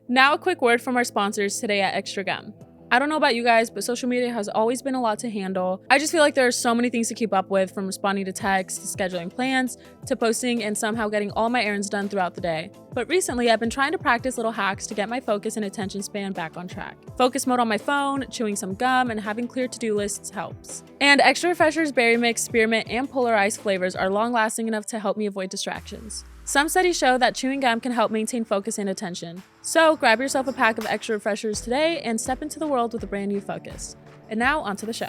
Now a quick word from our sponsors today at Extra Gum. I don't know about you guys, but social media has always been a lot to handle. I just feel like there are so many things to keep up with, from responding to texts, to scheduling plans, to posting and somehow getting all my errands done throughout the day. But recently, I've been trying to practice little hacks to get my focus and attention span back on track. Focus mode on my phone, chewing some gum, and having clear to-do lists helps. And Extra Refreshers Berry Mix, Spearmint, and Polar Ice flavors are long-lasting enough to help me avoid distractions. Some studies show that chewing gum can help maintain focus and attention. So grab yourself a pack of Extra Refreshers today and step into the world with a brand new focus. And now onto the show.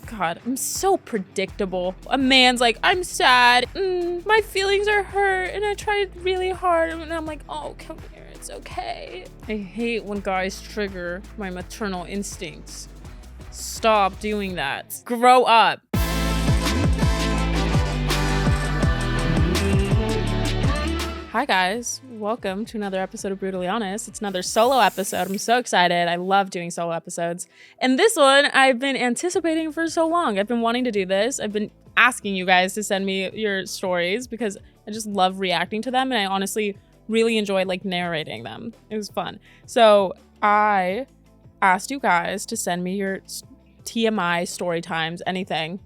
God, I'm so predictable. A man's like, I'm sad, my feelings are hurt, and I tried really hard, and I'm like, oh, come here, it's okay. I hate when guys trigger my maternal instincts. Stop doing that. Grow up. Hi guys, welcome to another episode of Brutally Honest. It's another solo episode. I'm so excited. I love doing solo episodes. And this one I've been anticipating for so long. I've been wanting to do this. I've been asking you guys to send me your stories because I just love reacting to them, and I honestly really enjoy narrating them. It was fun. So I asked you guys to send me your TMI story times, anything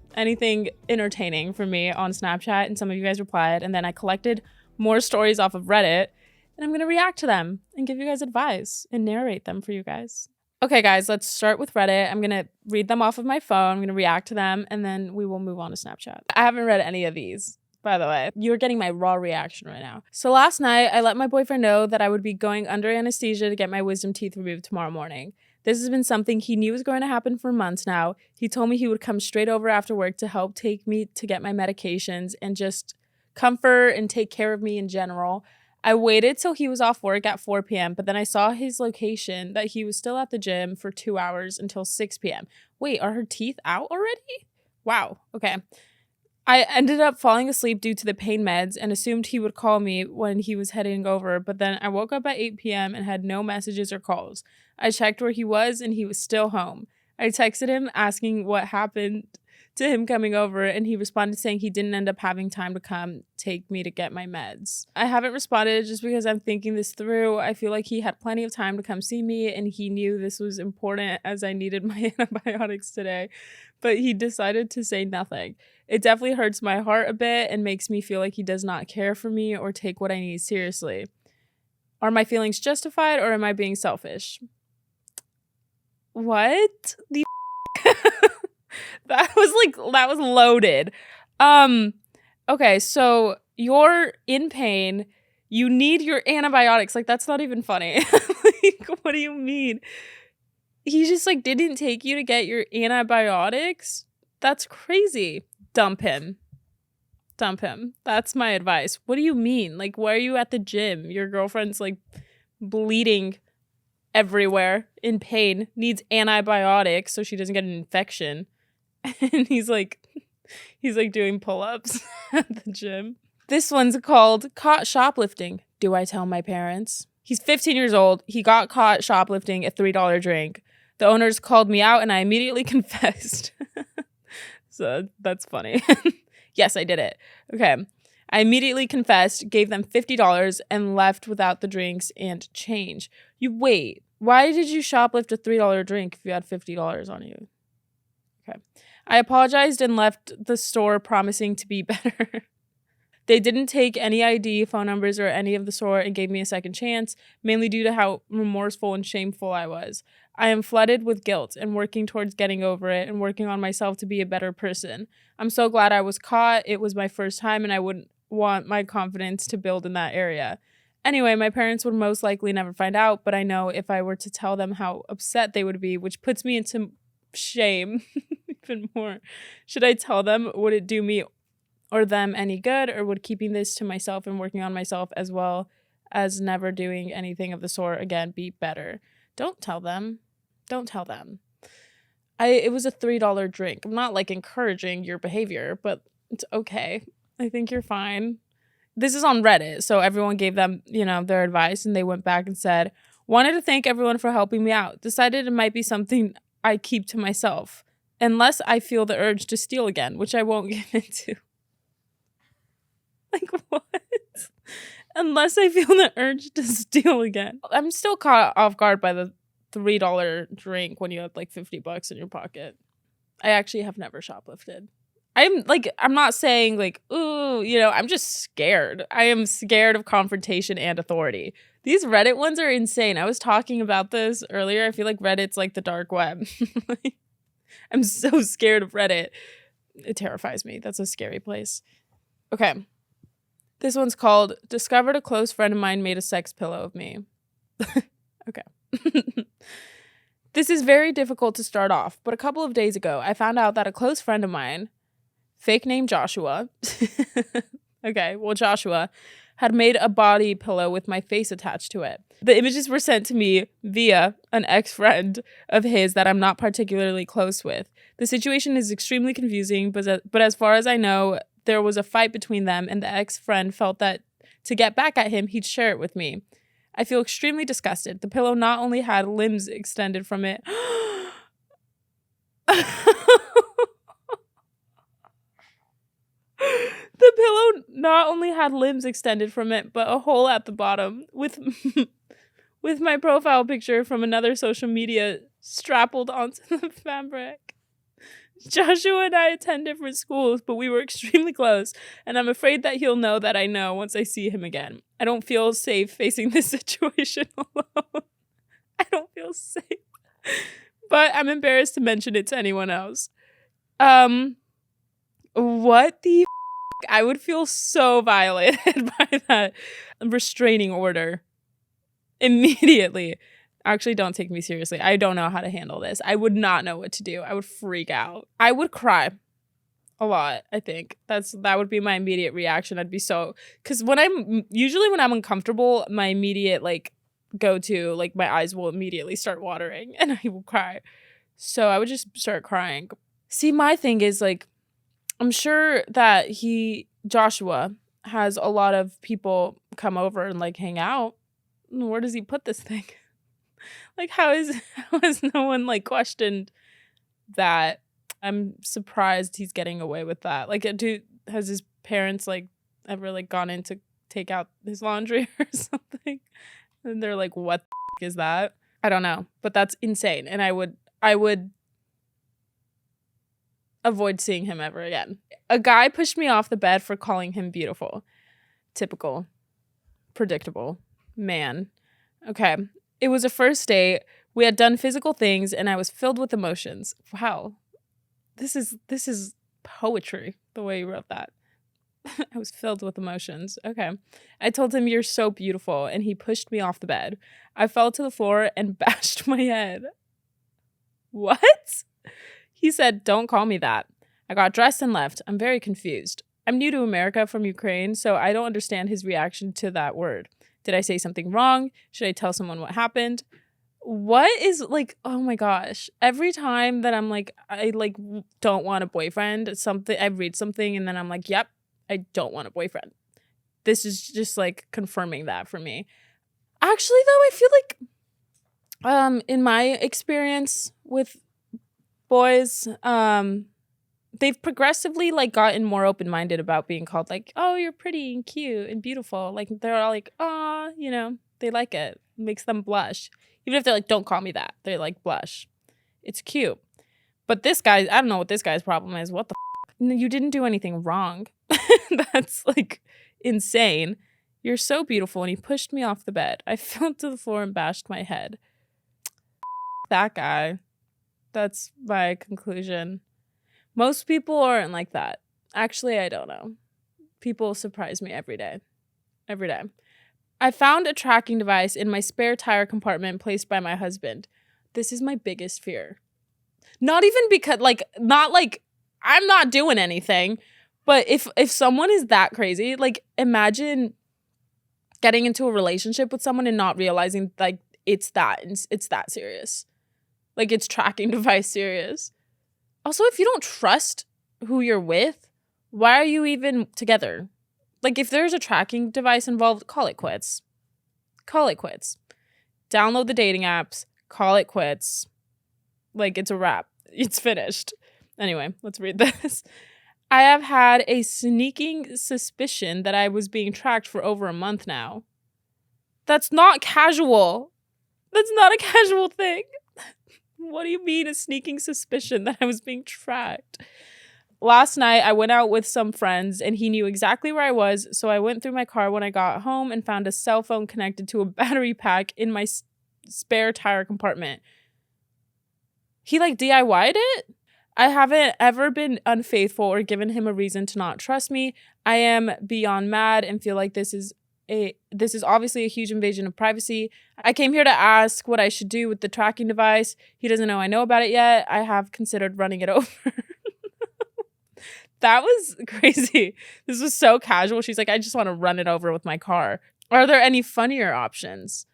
entertaining for me on Snapchat, and some of you guys replied, and then I collected more stories off of Reddit, and I'm going to react to them and give you guys advice and narrate them for you guys. Okay, guys, let's start with Reddit. I'm going to read them off of my phone. I'm going to react to them, and then we will move on to Snapchat. I haven't read any of these, by the way. You're getting my raw reaction right now. So last night, I let my boyfriend know that I would be going under anesthesia to get my wisdom teeth removed tomorrow morning. This has been something he knew was going to happen for months now. He told me he would come straight over after work to help take me to get my medications and just comfort and take care of me in general. I waited till he was off work at 4 p.m., but then I saw his location that he was still at the gym for 2 hours until 6 p.m. Wait, are her teeth out already? Wow, okay. I ended up falling asleep due to the pain meds and assumed he would call me when he was heading over, but then I woke up at 8 p.m. and had no messages or calls. I checked where he was and he was still home. I texted him asking what happened to him coming over, and he responded saying he didn't end up having time to come take me to get my meds. I haven't responded just because I'm thinking this through. I feel like he had plenty of time to come see me, and he knew this was important as I needed my antibiotics today, but he decided to say nothing. It definitely hurts my heart a bit and makes me feel like he does not care for me or take what I need seriously. Are my feelings justified, or am I being selfish? What the That was loaded. Okay, so you're in pain. You need your antibiotics. That's not even funny. What do you mean? He just didn't take you to get your antibiotics? That's crazy. Dump him. That's my advice. What do you mean? Why are you at the gym? Your girlfriend's bleeding everywhere, in pain, needs antibiotics so she doesn't get an infection. And he's doing pull-ups at the gym. This one's called Caught Shoplifting. Do I tell my parents? He's 15 years old. He got caught shoplifting a $3 drink. The owners called me out and I immediately confessed. So that's funny. Yes, I did it. Okay. I immediately confessed, gave them $50 and left without the drinks and change. Wait, why did you shoplift a $3 drink if you had $50 on you? Okay. I apologized and left the store promising to be better. They didn't take any ID, phone numbers, or any of the sort and gave me a second chance, mainly due to how remorseful and shameful I was. I am flooded with guilt and working towards getting over it and working on myself to be a better person. I'm so glad I was caught. It was my first time and I wouldn't want my confidence to build in that area. Anyway, my parents would most likely never find out, but I know if I were to tell them how upset they would be, which puts me into shame even more. Should I tell them? Would it do me or them any good, or would keeping this to myself and working on myself as well as never doing anything of the sort again be better? Don't tell them. It was a $3 drink. I'm not encouraging your behavior, but it's okay. I think you're fine. This is on Reddit, so everyone gave them, their advice, and they went back and said, wanted to thank everyone for helping me out. Decided it might be something I keep to myself, unless I feel the urge to steal again, which I won't get into. What? unless I feel the urge to steal again. I'm still caught off guard by the $3 drink when you have like $50 in your pocket. I actually have never shoplifted. I'm not saying like, ooh, I'm just scared. I am scared of confrontation and authority. These Reddit ones are insane. I was talking about this earlier. I feel like Reddit's like the dark web. I'm so scared of Reddit. It terrifies me. That's a scary place. Okay. This one's called Discovered a Close Friend of Mine Made a Sex Pillow of Me. Okay. This is very difficult to start off, but a couple of days ago, I found out that a close friend of mine, fake name Joshua, okay, well, Joshua, had made a body pillow with my face attached to it. The images were sent to me via an ex-friend of his that I'm not particularly close with. The situation is extremely confusing, but as far as I know, there was a fight between them, and the ex-friend felt that to get back at him, he'd share it with me. I feel extremely disgusted. The pillow not only had limbs extended from it. The pillow not only had limbs extended from it, but a hole at the bottom with my profile picture from another social media strapped onto the fabric. Joshua and I attend different schools, but we were extremely close, and I'm afraid that he'll know that I know once I see him again. I don't feel safe facing this situation alone. I don't feel safe. But I'm embarrassed to mention it to anyone else. What the f***? I would feel so violated by that restraining order immediately. Actually, don't take me seriously. I don't know how to handle this. I would not know what to do. I would freak out. I would cry a lot, I think. That would be my immediate reaction. I'd be so... Because when I'm uncomfortable, my immediate, go-to, my eyes will immediately start watering and I will cry. So I would just start crying. See, my thing is, I'm sure that Joshua, has a lot of people come over and, hang out. Where does he put this thing? How has no one questioned that? I'm surprised he's getting away with that. Has his parents ever gone in to take out his laundry or something? And they're like, what the is that? I don't know, but that's insane. And I would avoid seeing him ever again. A guy pushed me off the bed for calling him beautiful. Typical. Predictable. Man. Okay. It was a first date. We had done physical things and I was filled with emotions. Wow. This is poetry, the way you wrote that. I was filled with emotions. Okay. I told him, "You're so beautiful," and he pushed me off the bed. I fell to the floor and bashed my head. What? He said, "Don't call me that." I got dressed and left. I'm very confused. I'm new to America from Ukraine, so I don't understand his reaction to that word. Did I say something wrong? Should I tell someone what happened? What is oh my gosh. Every time that I'm I don't want a boyfriend, I read something and then I'm yep, I don't want a boyfriend. This is just confirming that for me. Actually though, I feel in my experience with boys, they've progressively gotten more open-minded about being called oh, you're pretty and cute and beautiful. They're all aw, they like it. It makes them blush. Even if they're don't call me that. They blush. It's cute. But this guy, I don't know what this guy's problem is. What the f***? You didn't do anything wrong. That's insane. You're so beautiful. And he pushed me off the bed. I fell to the floor and bashed my head. That guy. That's my conclusion. Most people aren't like that. Actually, I don't know. People surprise me every day. Every day. I found a tracking device in my spare tire compartment placed by my husband. This is my biggest fear. Not even because, I'm not doing anything. But if someone is that crazy, imagine getting into a relationship with someone and not realizing, it's that serious. It's tracking device serious. Also, if you don't trust who you're with, why are you even together? If there's a tracking device involved, call it quits. Call it quits. Download the dating apps. Call it quits. It's a wrap. It's finished. Anyway, let's read this. I have had a sneaking suspicion that I was being tracked for over a month now. That's not casual. That's not a casual thing. What do you mean a sneaking suspicion that I was being tracked? Last night, I went out with some friends and he knew exactly where I was, so I went through my car when I got home and found a cell phone connected to a battery pack in my spare tire compartment. He like DIY'd it? I haven't ever been unfaithful or given him a reason to not trust me. I am beyond mad and feel like this is obviously a huge invasion of privacy. I came here to ask what I should do with the tracking device. He doesn't know I know about it yet. I have considered running it over. That was crazy. This was so casual. She's like, I just want to run it over with my car. Are there any funnier options?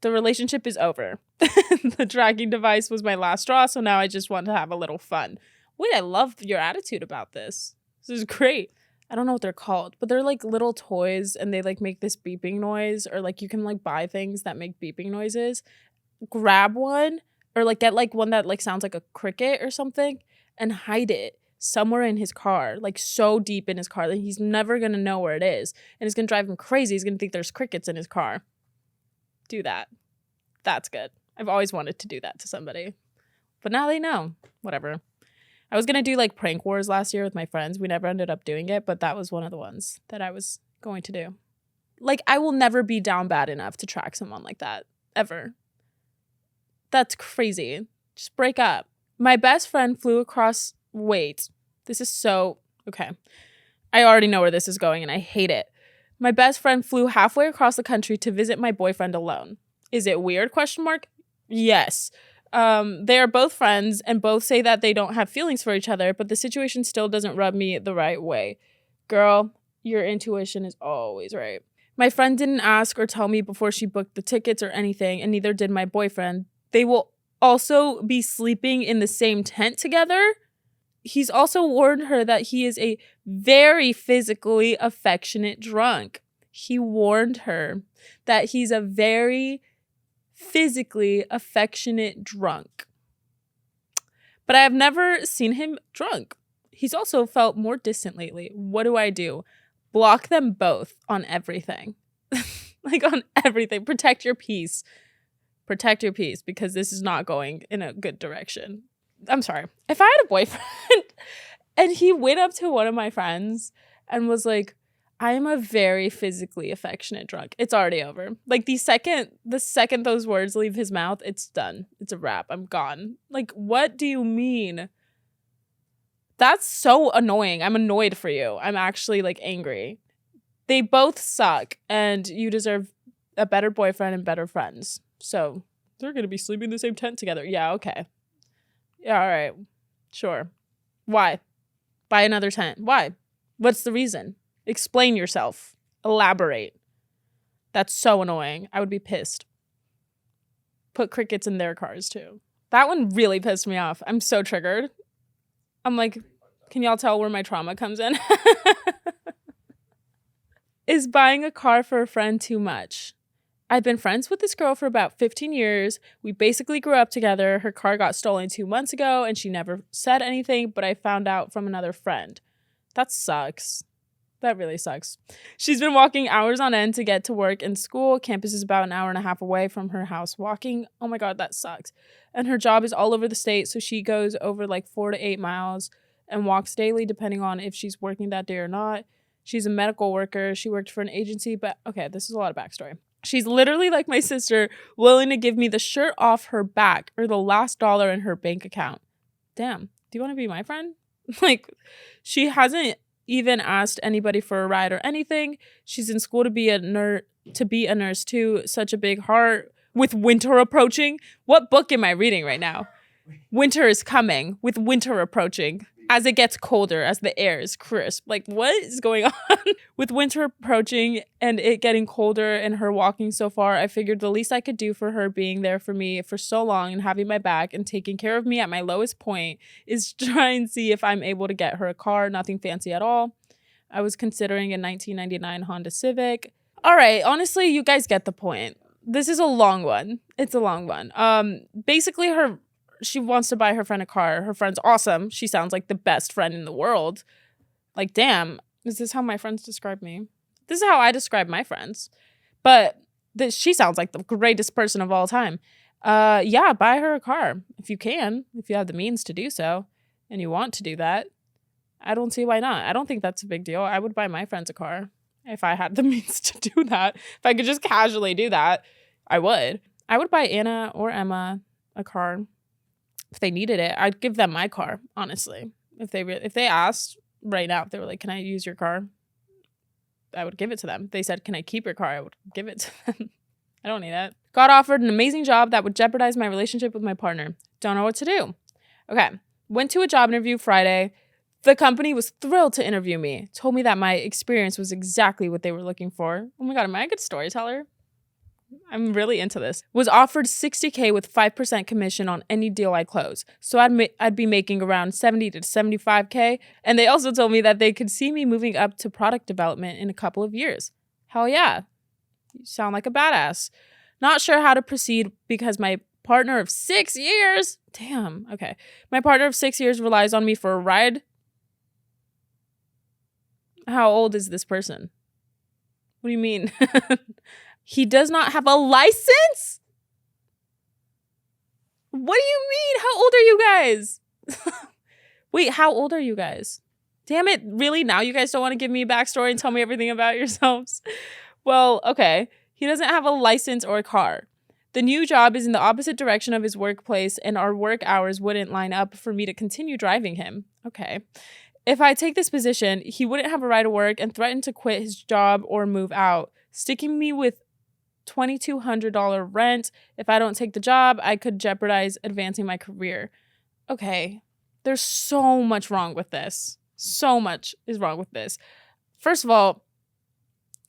The relationship is over. The tracking device was my last straw, so now I just want to have a little fun. Wait, I love your attitude about this. This is great. I don't know what they're called, but they're like little toys and they like make this beeping noise, or like you can like buy things that make beeping noises. Grab one or like get like one that like sounds like a cricket or something and hide it somewhere in his car, like so deep in his car that he's never going to know where it is. And it's going to drive him crazy. He's going to think there's crickets in his car. Do that. That's good. I've always wanted to do that to somebody. But now they know. Whatever. I was going to do like prank wars last year with my friends. We never ended up doing it, but that was one of the ones that I was going to do. Like, I will never be down bad enough to track someone like that. Ever. That's crazy. Just break up. My best friend flew across... Wait. This is so... Okay. I already know where this is going and I hate it. My best friend flew halfway across the country to visit my boyfriend alone. Is it weird? ? Yes. They are both friends and both say that they don't have feelings for each other, but the situation still doesn't rub me the right way. Girl, your intuition is always right. My friend didn't ask or tell me before she booked the tickets or anything, and neither did my boyfriend. They will also be sleeping in the same tent together. He's also warned her that he is a very physically affectionate drunk. He warned her that he's a very physically affectionate drunk. But I have never seen him drunk. He's also felt more distant lately. What do I do? Block them both on everything. Like on everything. Protect your peace. Protect your peace because this is not going in a good direction. I'm sorry. If I had a boyfriend and he went up to one of my friends and was like, I am a very physically affectionate drunk. It's already over. Like the second those words leave his mouth, it's done. It's a wrap. I'm gone. Like, what do you mean? That's so annoying. I'm annoyed for you. I'm actually like angry. They both suck and you deserve a better boyfriend and better friends. So they're going to be sleeping in the same tent together. Yeah, okay. Yeah, all right. Sure. Why? Buy another tent. Why? What's the reason? Explain yourself. Elaborate. That's so annoying. I would be pissed. Put crickets in their cars too. That one really pissed me off. I'm so triggered. I'm like, can y'all tell where my trauma comes in? Is buying a car for a friend too much? I've been friends with this girl for about 15 years. We basically grew up together. Her car got stolen 2 months ago and she never said anything, but I found out from another friend. That sucks. That really sucks. She's been walking hours on end to get to work and school. Campus is about an hour and a half away from her house walking. Oh my God, that sucks. And her job is all over the state, so she goes over like 4 to 8 miles and walks daily depending on if she's working that day or not. She's a medical worker. She worked for an agency, but okay, this is a lot of backstory. She's literally like my sister, willing to give me the shirt off her back or the last dollar in her bank account. Damn, do you want to be my friend? Like, she hasn't even asked anybody for a ride or anything. She's in school to be a nurse too. Such a big heart. With winter approaching, what book am I reading right now? Winter is coming. With winter approaching, as it gets colder, as the air is crisp. Like, what is going on? With winter approaching and it getting colder and her walking so far, I figured the least I could do for her being there for me for so long and having my back and taking care of me at my lowest point is try and see if I'm able to get her a car. Nothing fancy at all. I was considering a 1999 Honda Civic. All right, honestly, you guys get the point. This is a long one. It's a long one. Basically, she wants to buy her friend a car. Her friend's awesome. She sounds like the best friend in the world. Like, damn, is this how my friends describe me? This is how I describe my friends. But she sounds like the greatest person of all time. Yeah, buy her a car if you can, if you have the means to do so and you want to do that. I don't see why not. I don't think that's a big deal. I would buy my friends a car if I had the means to do that. If I could just casually do that, I would. I would buy Anna or Emma a car if they needed it. I'd give them my car, honestly. If they asked right now, if they were like, "Can I use your car?" I would give it to them. If they said, "Can I keep your car?" I would give it to them. I don't need it. Got offered an amazing job that would jeopardize my relationship with my partner. Don't know what to do. Okay. Went to a job interview Friday. The company was thrilled to interview me. Told me that my experience was exactly what they were looking for. Oh my God, am I a good storyteller? I'm really into this. Was offered $60K with 5% commission on any deal I close. So I'd be making around $70 to $75K. And they also told me that they could see me moving up to product development in a couple of years. Hell yeah. You sound like a badass. Not sure how to proceed because my partner of 6 years, damn, okay. My partner of 6 years relies on me for a ride. How old is this person? What do you mean? He does not have a license? What do you mean? How old are you guys? Wait, how old are you guys? Damn it, really? Now you guys don't want to give me a backstory and tell me everything about yourselves? Well, okay. He doesn't have a license or a car. The new job is in the opposite direction of his workplace, and our work hours wouldn't line up for me to continue driving him. Okay. If I take this position, he wouldn't have a ride to work and threaten to quit his job or move out, sticking me with $2,200 rent. If I don't take the job, I could jeopardize advancing my career. Okay. There's so much wrong with this. So much is wrong with this. First of all,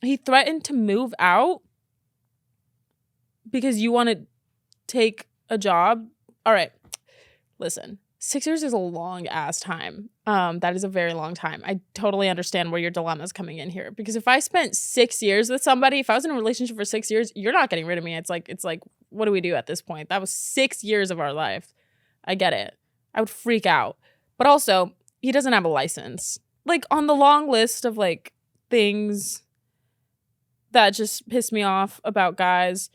he threatened to move out because you want to take a job. All right. Listen, 6 years is a long ass time. That is a very long time. I totally understand where your dilemma is coming in here, because if I spent 6 years with somebody, if I was in a relationship for 6 years, you're not getting rid of me. It's like, what do we do at this point? That was 6 years of our life. I get it. I would freak out. But also, he doesn't have a license. Like, on the long list of like things that just piss me off about guys,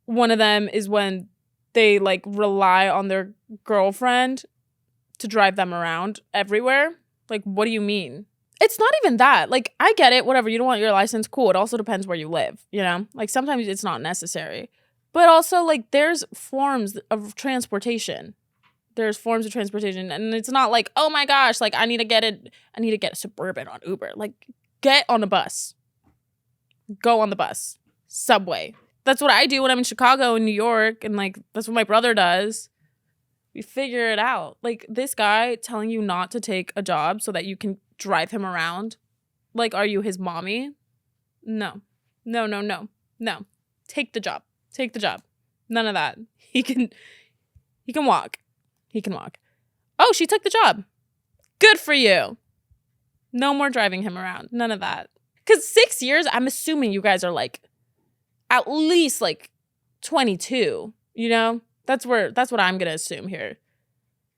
one of them is when they like rely on their girlfriend to drive them around everywhere. Like, what do you mean? It's not even that. Like, I get it. Whatever. You don't want your license. Cool. It also depends where you live, you know? Like, sometimes it's not necessary. But also, like, there's forms of transportation. There's forms of transportation. And it's not like, oh my gosh, like, I need to get a Suburban on Uber. Like, get on a bus. Go on the bus. Subway. That's what I do when I'm in Chicago and New York. And, like, that's what my brother does. We figure it out. Like, this guy telling you not to take a job so that you can drive him around. Like, are you his mommy? No. No. Take the job. Take the job. None of that. He can walk. He can walk. Oh, she took the job. Good for you. No more driving him around. None of that. Because 6 years, I'm assuming you guys are like at least like 22, you know? That's what I'm going to assume here.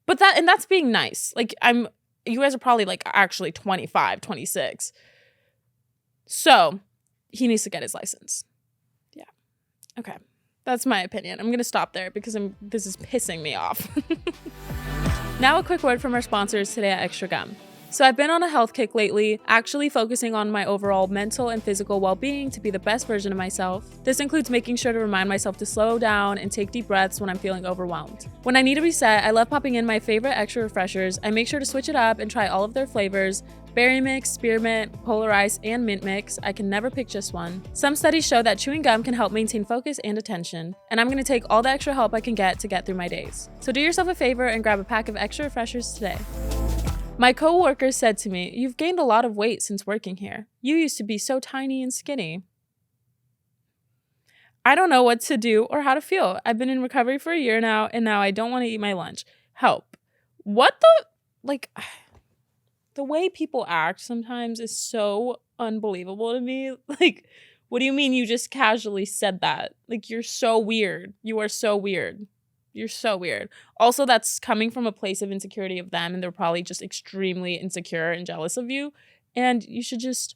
But that's being nice. Like, you guys are probably like actually 25, 26. So he needs to get his license. Yeah. Okay. That's my opinion. I'm going to stop there because this is pissing me off. Now a quick word from our sponsors today at Extra Gum. So I've been on a health kick lately, actually focusing on my overall mental and physical well-being to be the best version of myself. This includes making sure to remind myself to slow down and take deep breaths when I'm feeling overwhelmed. When I need to reset, I love popping in my favorite extra refreshers. I make sure to switch it up and try all of their flavors: berry mix, spearmint, polar ice, and mint mix. I can never pick just one. Some studies show that chewing gum can help maintain focus and attention, and I'm going to take all the extra help I can get through my days. So do yourself a favor and grab a pack of extra refreshers today. My co-worker said to me, "You've gained a lot of weight since working here. You used to be so tiny and skinny." I don't know what to do or how to feel. I've been in recovery for a year now, and now I don't want to eat my lunch. Help. What the? Like, the way people act sometimes is so unbelievable to me. Like, what do you mean you just casually said that? Like, you're so weird. You are so weird. You're so weird. Also, that's coming from a place of insecurity of them, and they're probably just extremely insecure and jealous of you. And you should just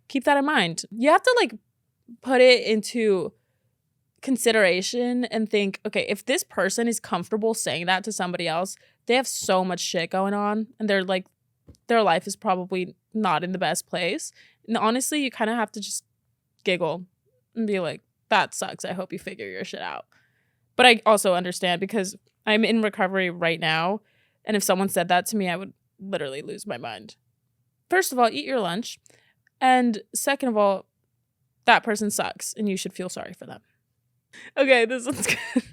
keep that in mind. You have to like put it into consideration and think, okay, if this person is comfortable saying that to somebody else, they have so much shit going on, and they're like, their life is probably not in the best place. And honestly, you kind of have to just giggle and be like, that sucks. I hope you figure your shit out. But I also understand because I'm in recovery right now. And if someone said that to me, I would literally lose my mind. First of all, eat your lunch. And second of all, that person sucks and you should feel sorry for them. Okay, this one's good.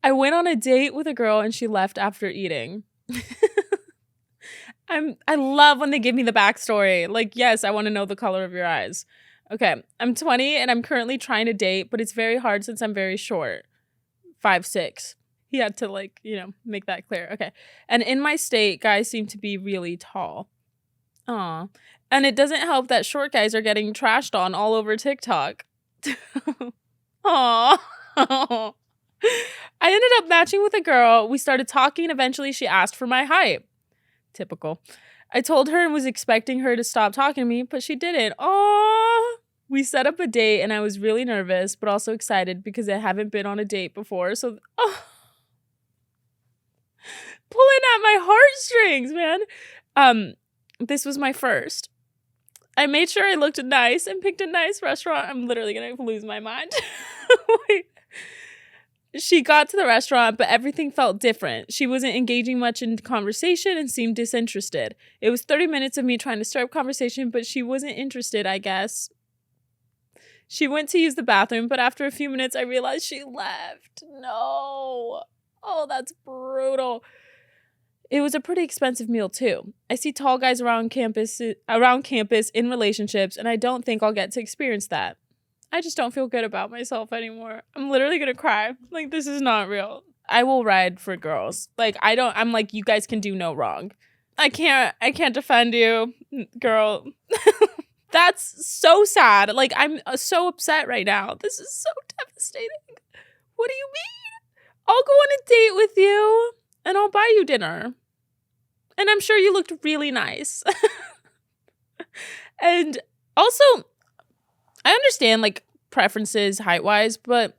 I went on a date with a girl and she left after eating. I love when they give me the backstory. Like, yes, I want to know the color of your eyes. Okay, I'm 20 and I'm currently trying to date, but it's very hard since I'm very short. 5'6". He had to like, make that clear. Okay. And in my state, guys seem to be really tall. Aw. And it doesn't help that short guys are getting trashed on all over TikTok. Aw. I ended up matching with a girl. We started talking. Eventually, she asked for my height. Typical. I told her and was expecting her to stop talking to me, but she didn't. Aww. We set up a date and I was really nervous, but also excited because I haven't been on a date before. So, pulling at my heartstrings, man. This was my first. I made sure I looked nice and picked a nice restaurant. I'm literally going to lose my mind. Wait. She got to the restaurant, but everything felt different. She wasn't engaging much in conversation and seemed disinterested. It was 30 minutes of me trying to start up conversation, but she wasn't interested, I guess. She went to use the bathroom, but after a few minutes, I realized she left. No. Oh, that's brutal. It was a pretty expensive meal, too. I see tall guys around campus in relationships, and I don't think I'll get to experience that. I just don't feel good about myself anymore. I'm literally gonna cry. Like, this is not real. I will ride for girls. Like, I'm like, you guys can do no wrong. I can't defend you, girl. That's so sad. Like, I'm so upset right now. This is so devastating. What do you mean? I'll go on a date with you and I'll buy you dinner. And I'm sure you looked really nice. And also, I understand like preferences height-wise, but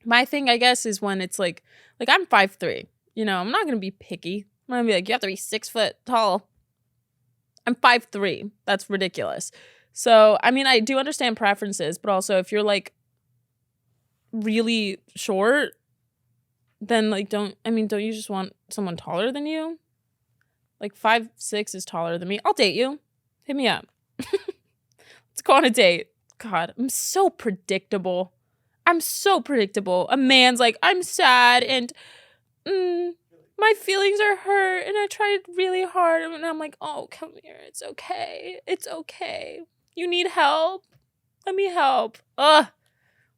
my thing, I guess, is when it's like I'm 5'3". I'm not gonna be picky. I'm gonna be like, you have to be 6 foot tall. I'm 5'3". That's ridiculous. So, I mean, I do understand preferences, but also if you're like really short, then like don't you just want someone taller than you? Like 5'6" is taller than me. I'll date you. Hit me up. Let's go on a date. God, I'm so predictable. A man's like, I'm sad and my feelings are hurt and I tried really hard. And I'm like, oh, come here. It's okay. It's okay. You need help? Let me help.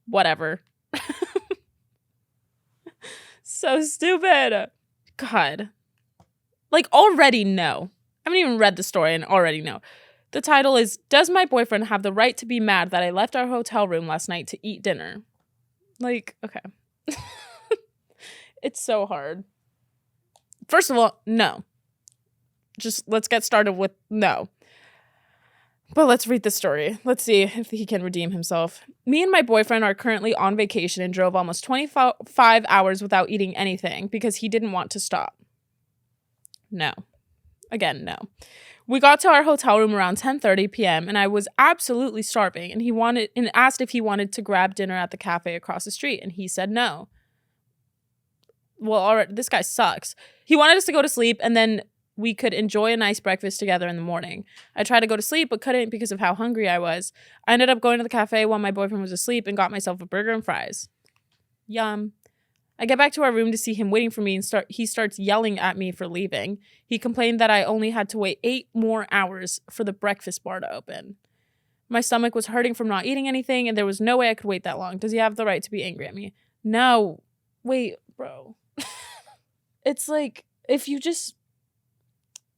Whatever. So stupid. God. Like, already no. I haven't even read the story and already know. The title is, Does My Boyfriend Have the Right to Be Mad That I Left Our Hotel Room Last Night to Eat Dinner? Like, okay. It's so hard. First of all, no. Just let's get started with no. But let's read the story. Let's see if he can redeem himself. Me and my boyfriend are currently on vacation and drove almost 25 hours without eating anything because he didn't want to stop. No. Again, no. We got to our hotel room around 10:30 p.m. and I was absolutely starving and he asked if he wanted to grab dinner at the cafe across the street and he said no. Well, all right, this guy sucks. He wanted us to go to sleep and then we could enjoy a nice breakfast together in the morning. I tried to go to sleep but couldn't because of how hungry I was. I ended up going to the cafe while my boyfriend was asleep and got myself a burger and fries. Yum. I get back to our room to see him waiting for me and he starts yelling at me for leaving. He complained that I only had to wait 8 more hours for the breakfast bar to open. My stomach was hurting from not eating anything and there was no way I could wait that long. Does he have the right to be angry at me? No. Wait, bro. It's like, if you just...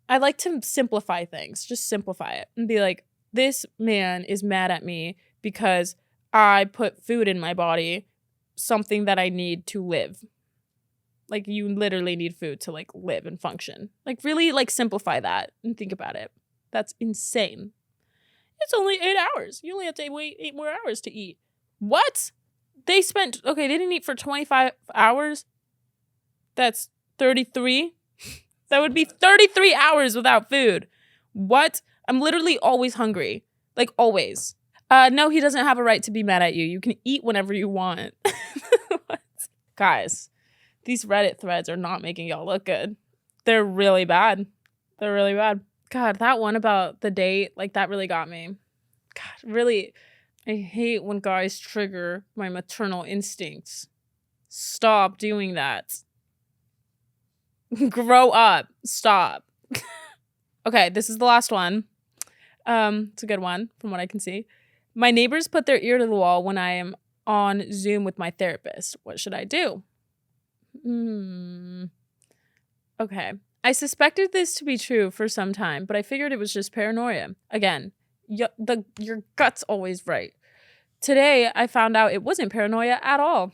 I like to simplify things. Just simplify it and be like, this man is mad at me because I put food in my body, something that I need to live. Like, you literally need food to, like, live and function. Like, really, like, simplify that and think about it. That's insane. It's only 8 hours. You only have to wait 8 more hours to eat. What? They didn't eat for 25 hours? That's 33? That would be 33 hours without food. What? I'm literally always hungry. Like, always. No, he doesn't have a right to be mad at you. You can eat whenever you want. What? Guys, these Reddit threads are not making y'all look good. They're really bad. They're really bad. God, that one about the date, like, that really got me. God, really, I hate when guys trigger my maternal instincts. Stop doing that. Grow up. Stop. Okay, this is the last one. It's a good one from what I can see. My neighbors put their ear to the wall when I am on Zoom with my therapist. What should I do? Okay. I suspected this to be true for some time, but I figured it was just paranoia. Again, your gut's always right. Today, I found out it wasn't paranoia at all.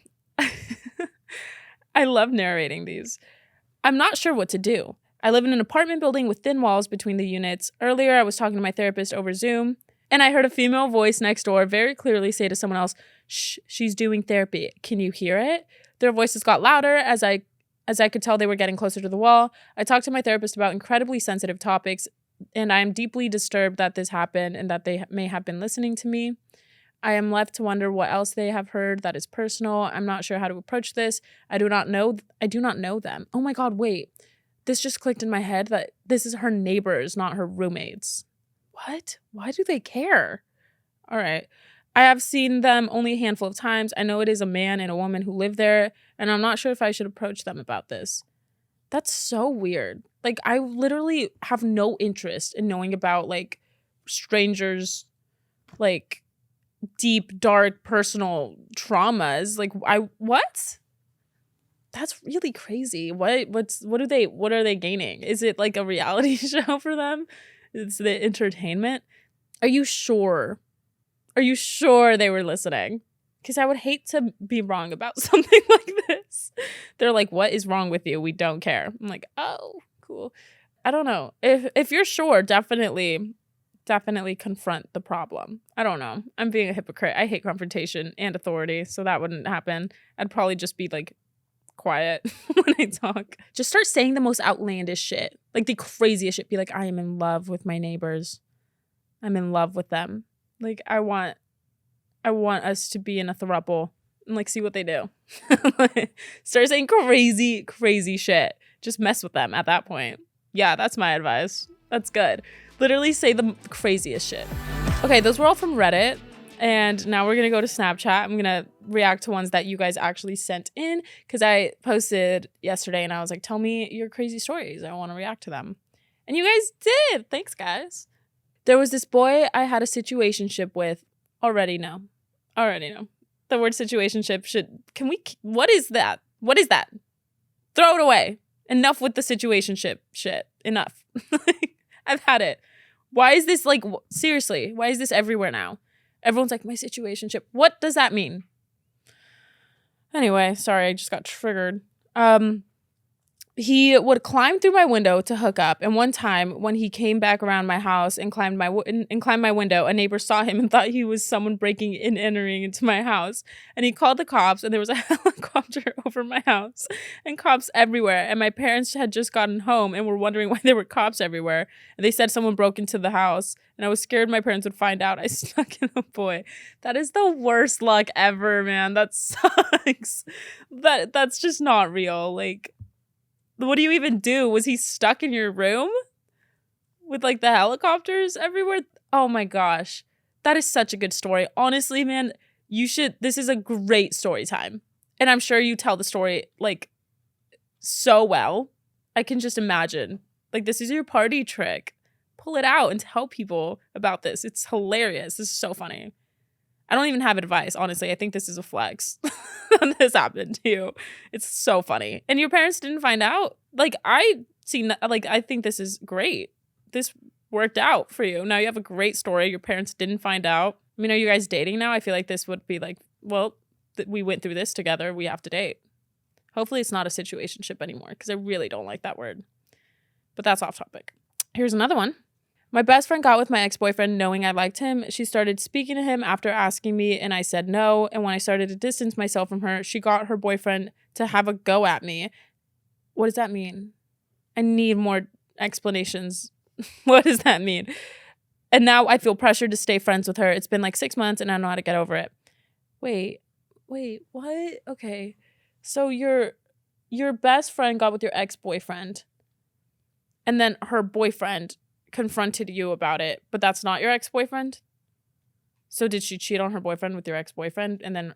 I love narrating these. I'm not sure what to do. I live in an apartment building with thin walls between the units. Earlier, I was talking to my therapist over Zoom, and I heard a female voice next door very clearly say to someone else, "Shh, she's doing therapy. Can you hear it?" Their voices got louder as I could tell they were getting closer to the wall. I talked to my therapist about incredibly sensitive topics, and I am deeply disturbed that this happened and that they may have been listening to me. I am left to wonder what else they have heard that is personal. I'm not sure how to approach this. I do not know them. Oh my God, wait. This just clicked in my head that this is her neighbors, not her roommates. What? Why do they care? All right. I have seen them only a handful of times. I know it is a man and a woman who live there, and I'm not sure if I should approach them about this. That's so weird. Like, I literally have no interest in knowing about, like, strangers, like, deep, dark, personal traumas. Like, what? That's really crazy. What are they gaining? Is it like a reality show for them? Is it entertainment? Are you sure? Are you sure they were listening? Because I would hate to be wrong about something like this. They're like, "What is wrong with you? We don't care." I'm like, "Oh, cool." I don't know. If you're sure, definitely confront the problem. I don't know. I'm being a hypocrite. I hate confrontation and authority, so that wouldn't happen. I'd probably just be like quiet when I talk. Just start saying the most outlandish shit. Like the craziest shit. Be like, "I am in love with my neighbors. I'm in love with them. Like, I want us to be in a throuple," and like see what they do. Start saying crazy shit. Just mess with them at that point. Yeah, that's my advice. That's good. Literally say the craziest shit. Okay, those were all from Reddit. And now we're going to go to Snapchat. I'm going to react to ones that you guys actually sent in because I posted yesterday and I was like, "Tell me your crazy stories. I want to react to them." And you guys did. Thanks, guys. There was this boy I had a situationship with. Already know. The word situationship what is that? What is that? Throw it away. Enough with the situationship shit. Enough. I've had it. Why is this like, seriously, why is this everywhere now? Everyone's like, "My situationship." What does that mean? Anyway, sorry, I just got triggered. He would climb through my window to hook up, and one time when he came back around my house and climbed my window, a neighbor saw him and thought he was someone breaking and entering into my house, and he called the cops, and there was a helicopter over my house and cops everywhere, and my parents had just gotten home and were wondering why there were cops everywhere, and they said someone broke into the house, and I was scared my parents would find out I snuck in a boy. That is the worst luck ever, man. That sucks. That's just not real. Like, what do you even do? Was he stuck in your room with like the helicopters everywhere? Oh my gosh. That is such a good story. Honestly, man, this is a great story time. And I'm sure you tell the story like so well. I can just imagine. Like, this is your party trick. Pull it out and tell people about this. It's hilarious. This is so funny. I don't even have advice, honestly. I think this is a flex. This happened to you. It's so funny. And your parents didn't find out? Like, I think this is great. This worked out for you. Now you have a great story. Your parents didn't find out. I mean, are you guys dating now? I feel like this would be like, well, we went through this together. We have to date. Hopefully it's not a situationship anymore because I really don't like that word. But that's off topic. Here's another one. My best friend got with my ex-boyfriend knowing I liked him. She started speaking to him after asking me and I said no. And when I started to distance myself from her, she got her boyfriend to have a go at me. What does that mean? I need more explanations. What does that mean? And now I feel pressured to stay friends with her. It's been like 6 months and I don't know how to get over it. Wait, what? Okay. So your best friend got with your ex-boyfriend and then her boyfriend confronted you about it, but that's not your ex-boyfriend? So did she cheat on her boyfriend with your ex-boyfriend and then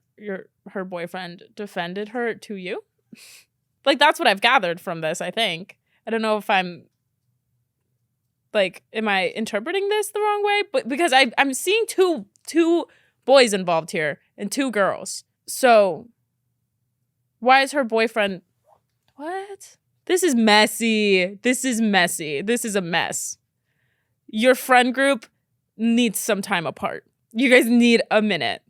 her boyfriend defended her to you? Like, that's what I've gathered from this, I think. I don't know if I'm, like, am I interpreting this the wrong way? But because I'm seeing two boys involved here and 2 girls. So why is her boyfriend... What? This is messy. This is a mess. Your friend group needs some time apart. You guys need a minute.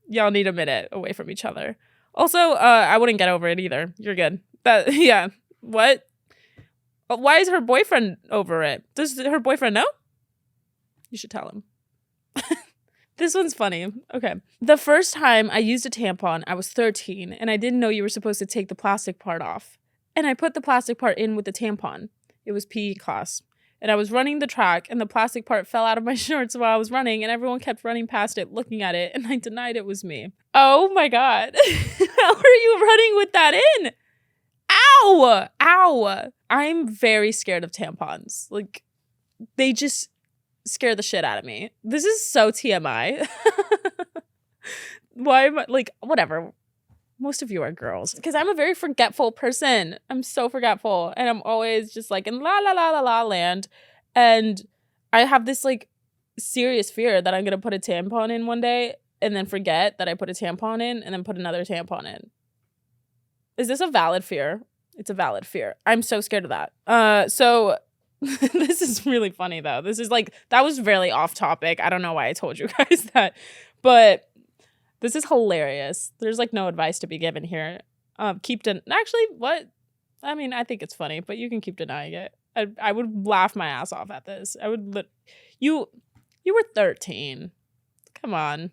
Y'all need a minute away from each other. Also, I wouldn't get over it either. You're good. Yeah. What? Why is her boyfriend over it? Does her boyfriend know? You should tell him. This one's funny. Okay. The first time I used a tampon, I was 13, and I didn't know you were supposed to take the plastic part off. And I put the plastic part in with the tampon. It was PE class. And I was running the track, and the plastic part fell out of my shorts while I was running, and everyone kept running past it, looking at it, and I denied it was me. Oh my God. How are you running with that in? Ow! Ow! I'm very scared of tampons. Like, they just scare the shit out of me. This is so TMI. Why am I, like, whatever. Most of you are girls. Because I'm a very forgetful person. I'm so forgetful. And I'm always just like in la la la la la land. And I have this like serious fear that I'm going to put a tampon in one day and then forget that I put a tampon in and then put another tampon in. Is this a valid fear? It's a valid fear. I'm so scared of that. So this is really funny though. This is like, that was really off topic. I don't know why I told you guys that. But this is hilarious. There's like no advice to be given here. Actually, what? I mean, I think it's funny, but you can keep denying it. I would laugh my ass off at this. You were 13. Come on.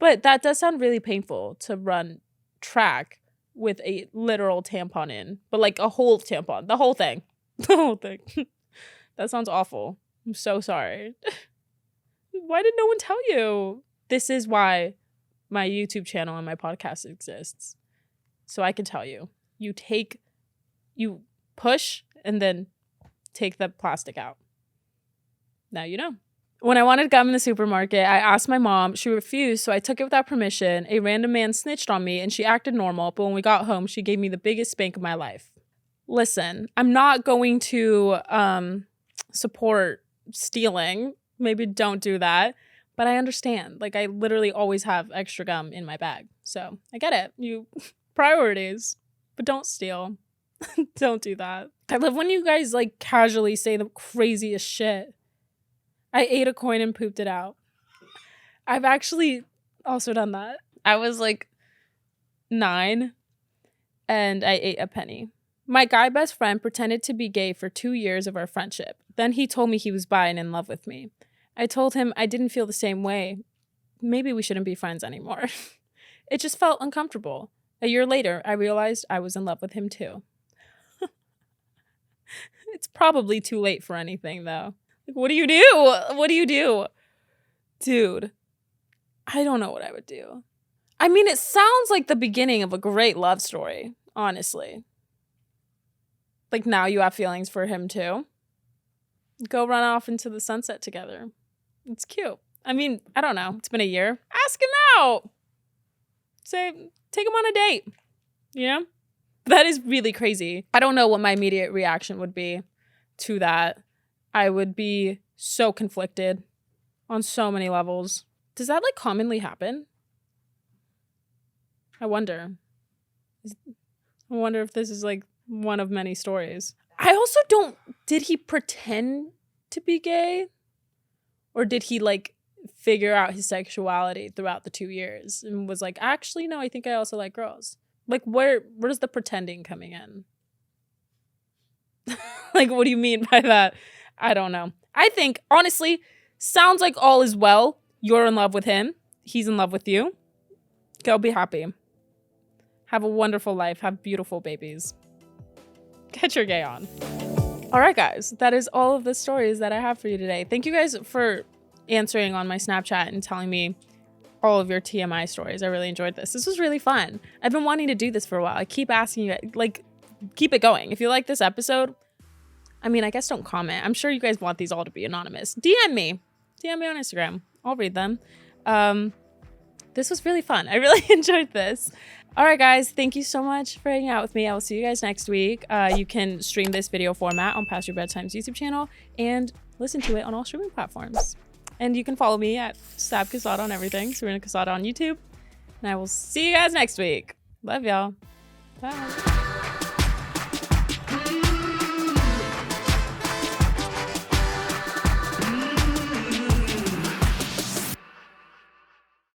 But that does sound really painful to run track with a literal tampon in, but like a whole tampon, the whole thing. The whole thing. That sounds awful. I'm so sorry. Why did no one tell you? This is why my YouTube channel and my podcast exists. So I can tell you. You push and then take the plastic out. Now you know. When I wanted gum in the supermarket, I asked my mom. She refused, so I took it without permission. A random man snitched on me and she acted normal, but when we got home, she gave me the biggest spank of my life. Listen, I'm not going to support stealing. Maybe don't do that. But I understand. Like, I literally always have extra gum in my bag. So I get it. You priorities. But don't steal. Don't do that. I love when you guys like casually say the craziest shit. I ate a coin and pooped it out. I've actually also done that. I was like 9 and I ate a penny. My guy best friend pretended to be gay for 2 years of our friendship. Then he told me he was bi and in love with me. I told him I didn't feel the same way. Maybe we shouldn't be friends anymore. It just felt uncomfortable. A year later, I realized I was in love with him too. It's probably too late for anything though. Like, what do you do? What do you do? Dude, I don't know what I would do. I mean, it sounds like the beginning of a great love story, honestly. Like, now you have feelings for him too. Go run off into the sunset together. It's cute. I mean, I don't know. It's been a year. Ask him out. Say, take him on a date. You know? That is really crazy. I don't know what my immediate reaction would be to that. I would be so conflicted on so many levels. Does that like commonly happen? I wonder. I wonder if this is like one of many stories. I also don't, did he pretend to be gay? Or did he like figure out his sexuality throughout the 2 years and was like, actually, no, I think I also like girls. Like, where's the pretending coming in? Like, what do you mean by that? I don't know. I think, honestly, sounds like all is well. You're in love with him. He's in love with you. Go be happy. Have a wonderful life. Have beautiful babies. Get your gay on. All right, guys. That is all of the stories that I have for you today. Thank you guys for answering on my Snapchat and telling me all of your TMI stories. I really enjoyed this. This was really fun. I've been wanting to do this for a while. I keep asking you, like, keep it going. If you like this episode, I mean, I guess don't comment. I'm sure you guys want these all to be anonymous. DM me on Instagram. I'll read them. This was really fun. I really enjoyed this. All right, guys. Thank you so much for hanging out with me. I will see you guys next week. You can stream this video format on Past Your Bedtime's YouTube channel and listen to it on all streaming platforms. And you can follow me at Sab Queseda on everything. Sabrina Queseda on YouTube. And I will see you guys next week. Love y'all. Bye.